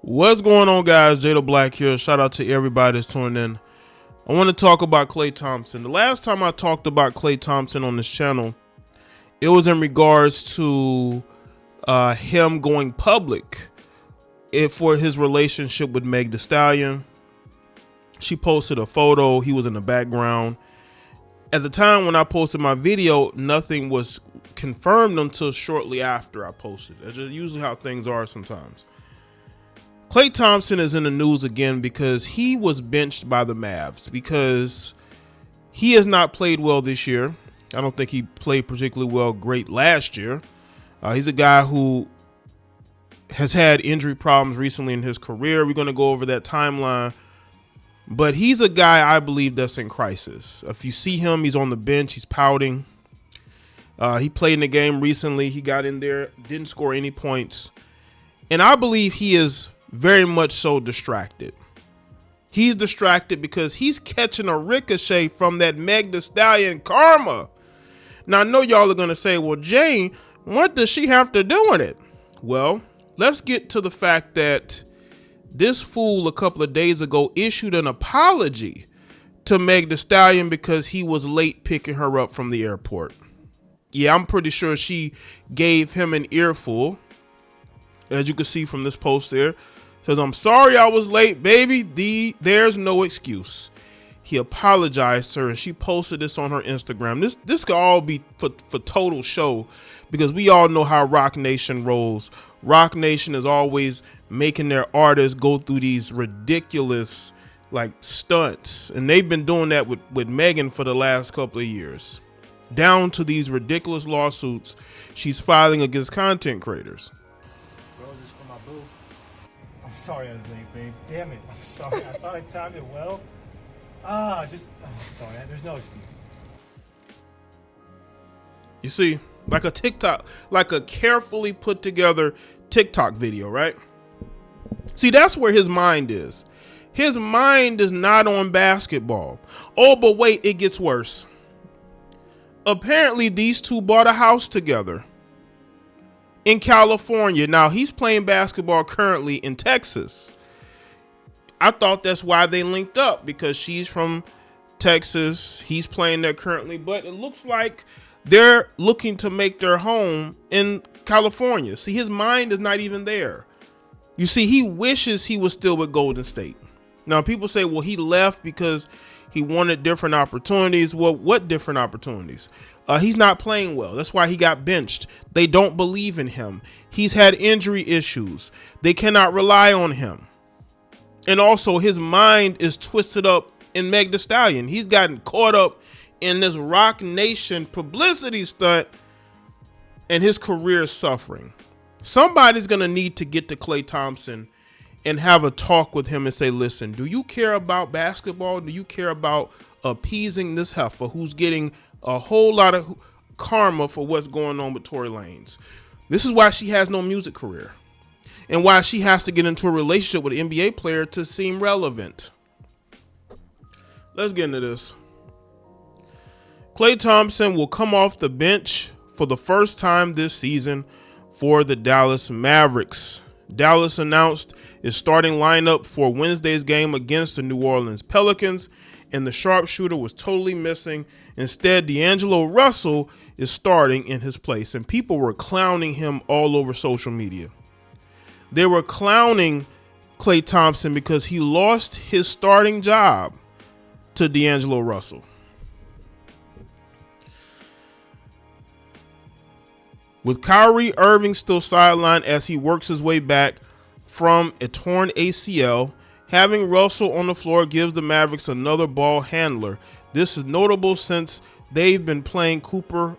What's going on, guys? Jay the Black here. Shout out to everybody that's tuning in. I want to talk about Klay Thompson. The last time I talked about Klay Thompson on this channel, it was in regards to him going public for his relationship with Meg Thee Stallion. She posted a photo. He was in the background. At the time when I posted my video, nothing was confirmed until shortly after I posted. That's just usually how things are sometimes. Klay Thompson is in the news again because he was benched by the Mavs because he has not played well this year. I don't think he played particularly well great last year. He's a guy who has had injury problems recently in his career. We're going to go over that timeline. But he's a guy I believe that's in crisis. If you see him, he's on the bench. He's pouting. He played in the game recently. He got in there, didn't score any points. And I believe he is very much so distracted. He's distracted because he's catching a ricochet from that Meg Thee Stallion karma. Now, I know y'all are going to say, well, Jay, what does she have to do with it? Well, let's get to the fact that this fool a couple of days ago issued an apology to Meg Thee Stallion because he was late picking her up from the airport. Yeah, I'm pretty sure she gave him an earful. As you can see from this post there, says, "I'm sorry I was late, baby. There's no excuse." He apologized to her, and she posted this on her Instagram. This could all be for total show because we all know how Rock Nation rolls. Rock Nation is always making their artists go through these ridiculous like stunts, and they've been doing that with Megan for the last couple of years, down to these ridiculous lawsuits she's filing against content creators. Roses for my boo. I'm sorry I was late, babe. Damn it. I'm sorry. I thought I timed it well. I'm sorry. There's no excuse. You see, like a TikTok, like a carefully put together TikTok video, right? See, that's where his mind is. His mind is not on basketball. Oh, but wait, it gets worse. Apparently, these two bought a house together in California. Now, he's playing basketball currently in Texas. I thought that's why they linked up, because she's from Texas. He's playing there currently, but it looks like they're looking to make their home in California. See, his mind is not even there. You see, he wishes he was still with Golden State. Now, people say, well, he left because he wanted different opportunities. Well, what different opportunities? He's not playing well. That's why he got benched. They don't believe in him. He's had injury issues. They cannot rely on him. And also, his mind is twisted up in Meg Thee Stallion. He's gotten caught up in this Rock Nation publicity stunt, and his career is suffering. Somebody's going to need to get to Klay Thompson and have a talk with him and say, listen, do you care about basketball? Do you care about appeasing this heifer who's getting a whole lot of karma for what's going on with Tory Lanez? This is why she has no music career and why she has to get into a relationship with an NBA player to seem relevant. Let's get into this. Klay Thompson will come off the bench for the first time this season for the Dallas Mavericks. Dallas announced its starting lineup for Wednesday's game against the New Orleans Pelicans, and the sharpshooter was totally missing. Instead, D'Angelo Russell is starting in his place, and people were clowning him all over social media. They were clowning Klay Thompson because he lost his starting job to D'Angelo Russell. With Kyrie Irving still sidelined as he works his way back from a torn ACL, having Russell on the floor gives the Mavericks another ball handler. This is notable since they've been playing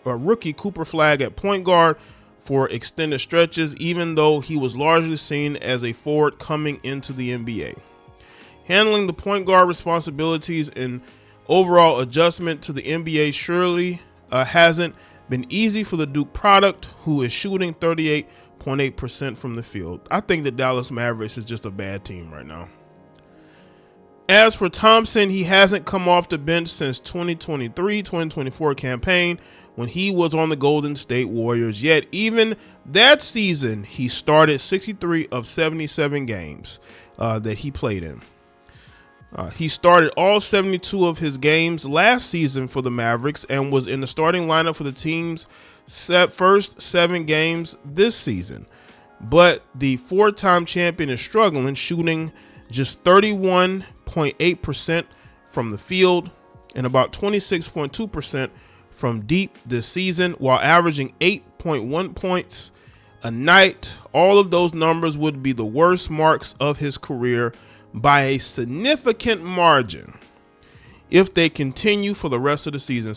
rookie Cooper Flag at point guard for extended stretches, even though he was largely seen as a forward coming into the NBA. Handling the point guard responsibilities and overall adjustment to the NBA surely hasn't been easy for the Duke product, who is shooting 38.8% from the field. I think the Dallas Mavericks is just a bad team right now. As for Thompson, he hasn't come off the bench since 2023-2024 campaign, when he was on the Golden State Warriors. Yet even that season, he started 63 of 77 games that he played in. He started all 72 of his games last season for the Mavericks and was in the starting lineup for the team's first 7 games this season. But the 4-time champion is struggling, shooting just 31.8% from the field and about 26.2% from deep this season, while averaging 8.1 points a night. All of those numbers would be the worst marks of his career by a significant margin if they continue for the rest of the season.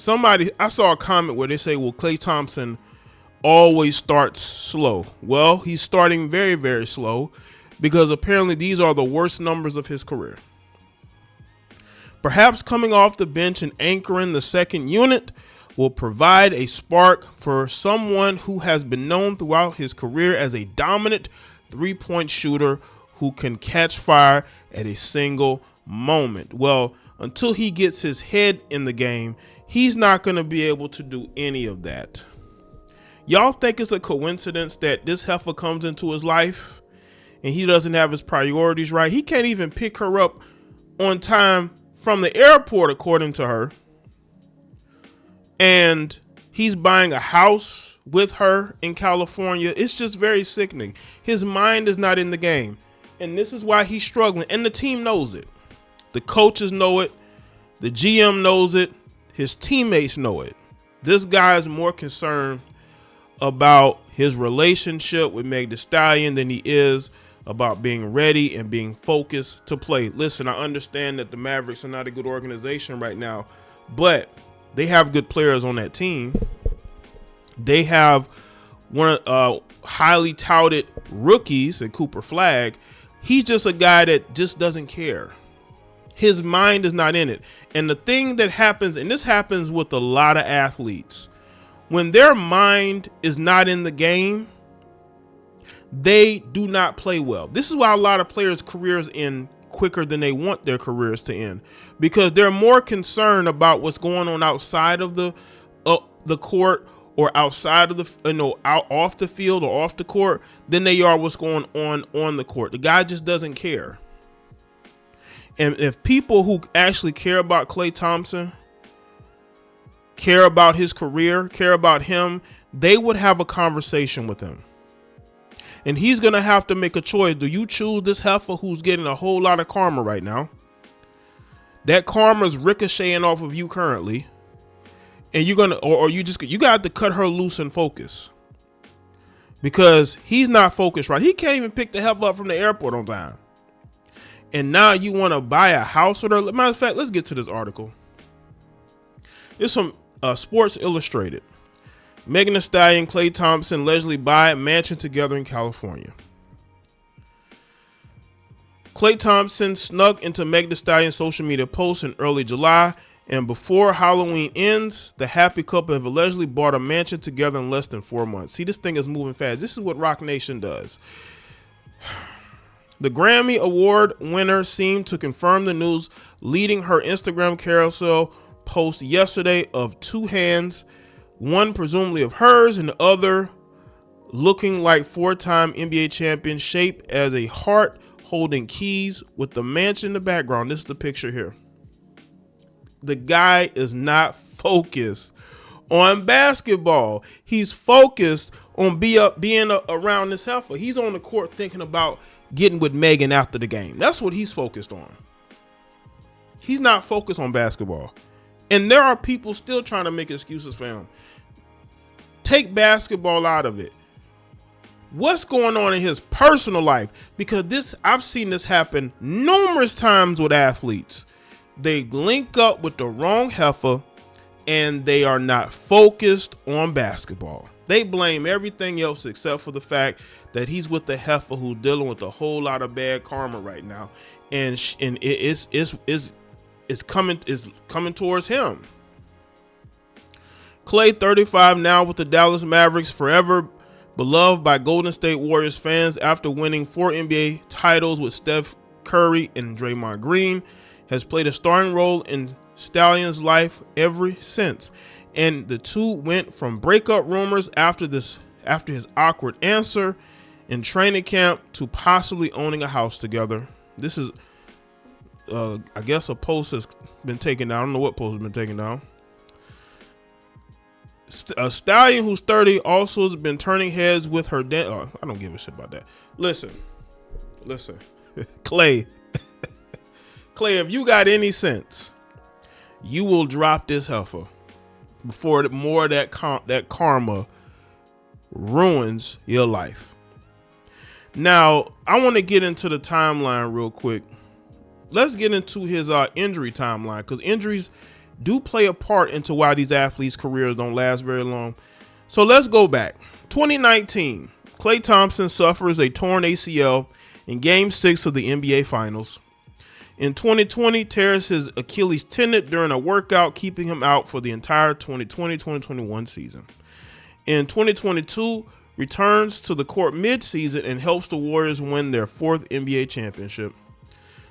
I saw a comment where they say, well, Klay Thompson always starts slow. Well, he's starting very, very slow because apparently these are the worst numbers of his career. Perhaps coming off the bench and anchoring the second unit will provide a spark for someone who has been known throughout his career as a dominant three-point shooter who can catch fire at a single moment. Well, until he gets his head in the game, he's not going to be able to do any of that. Y'all think it's a coincidence that this heifer comes into his life and he doesn't have his priorities right? He can't even pick her up on time from the airport, according to her. And he's buying a house with her in California. It's just very sickening. His mind is not in the game. And this is why he's struggling. And the team knows it. The coaches know it. The GM knows it. His teammates know it. This guy is more concerned about his relationship with Meg Thee Stallion than he is about being ready and being focused to play. Listen, I understand that the Mavericks are not a good organization right now, but they have good players on that team. They have one highly touted rookies in Cooper Flagg. He's just a guy that just doesn't care. His mind is not in it. And the thing that happens, and this happens with a lot of athletes, when their mind is not in the game, they do not play well. This is why a lot of players' careers end quicker than they want their careers to end, because they're more concerned about what's going on outside of the court or outside of the out off the field or off the court than they are what's going on the court. The guy just doesn't care. And if people who actually care about Klay Thompson, care about his career, care about him, they would have a conversation with him. And he's going to have to make a choice. Do you choose this heifer who's getting a whole lot of karma right now? That karma is ricocheting off of you currently. And you're going to, or you got to cut her loose and focus. Because he's not focused right. He can't even pick the heifer up from the airport on time. And now you want to buy a house with her. Matter of fact, let's get to this article. It's from Sports Illustrated. Megan Thee Stallion, Klay Thompson allegedly buy a mansion together in California. Klay Thompson snuck into Megan Thee Stallion's social media posts in early July, and before Halloween ends, the happy couple have allegedly bought a mansion together in less than 4 months. See, this thing is moving fast. This is what Rock Nation does. The Grammy Award winner seemed to confirm the news, leading her Instagram carousel post yesterday of two hands, one presumably of hers and the other looking like 4-time NBA champion, shaped as a heart, holding keys with the mansion in the background. This is the picture here. The guy is not focused on basketball. He's focused on being around this heifer. He's on the court thinking about getting with Megan after the game. That's what he's focused on. He's not focused on basketball. And there are people still trying to make excuses for him. Take basketball out of it. What's going on in his personal life? Because I've seen this happen numerous times with athletes. They link up with the wrong heifer and they are not focused on basketball. They blame everything else except for the fact that he's with the heifer who's dealing with a whole lot of bad karma right now, and it's coming towards him. Klay, 35, now with the Dallas Mavericks, forever beloved by Golden State Warriors fans after winning 4 NBA titles with Steph Curry and Draymond Green, has played a starring role in Stallion's life ever since. and the two went from breakup rumors after his awkward answer in training camp to possibly owning a house together. This is, I guess, a post has been taken down. I don't know what post has been taken down. A Stallion, who's 30, also has been turning heads with her dad. Oh, I don't give a shit about that. Listen, Klay, Klay, if you got any sense, you will drop this heifer before more of that karma ruins your life. Now, I want to get into the timeline real quick. Let's get into his injury timeline, because injuries do play a part into why these athletes' careers don't last very long. So let's go back. 2019, Klay Thompson suffers a torn ACL in Game 6 of the NBA Finals. In 2020, tears his Achilles tendon during a workout, keeping him out for the entire 2020-2021 season. In 2022, returns to the court mid-season and helps the Warriors win their 4th NBA championship.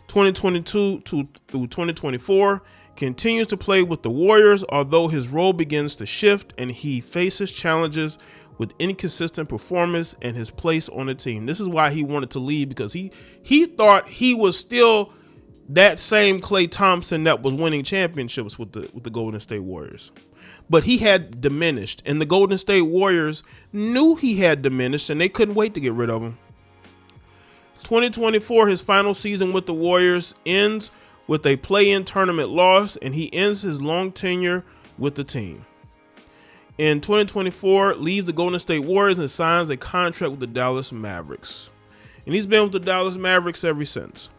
2022 through 2024, continues to play with the Warriors, although his role begins to shift and he faces challenges with inconsistent performance and his place on the team. This is why he wanted to leave, because he thought he was still that same Klay Thompson that was winning championships with the Golden State Warriors. But he had diminished, and the Golden State Warriors knew he had diminished, and they couldn't wait to get rid of him. 2024, his final season with the Warriors, ends with a play-in tournament loss, and he ends his long tenure with the team. In 2024, leaves the Golden State Warriors and signs a contract with the Dallas Mavericks. And he's been with the Dallas Mavericks ever since.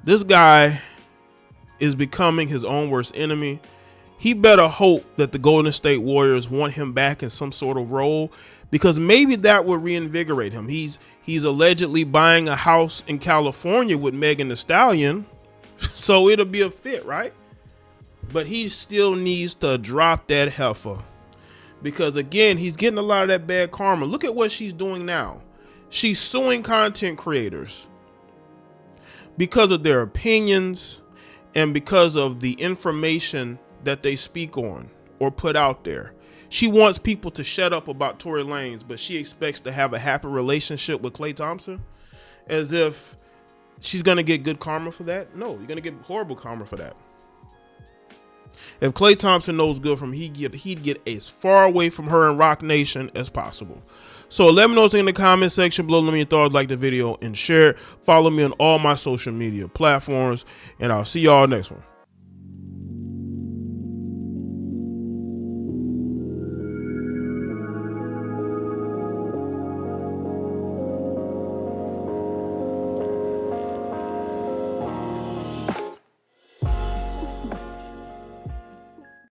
This guy is becoming his own worst enemy. He better hope that the Golden State Warriors want him back in some sort of role, because maybe that would reinvigorate him. He's allegedly buying a house in California with Megan Thee Stallion, so it'll be a fit, right? But he still needs to drop that heifer, because again, he's getting a lot of that bad karma. Look at what she's doing now. She's suing content creators because of their opinions and because of the information that they speak on or put out there. She wants people to shut up about Tory Lanez, but she expects to have a happy relationship with Klay Thompson, as if she's going to get good karma for that. No, you're going to get horrible karma for that. If Klay Thompson knows good from he'd get as far away from her and Rock Nation as possible. So let me know in the comment section below. Let me know your thoughts, like the video, and share it. Follow me on all my social media platforms, and I'll see y'all next one.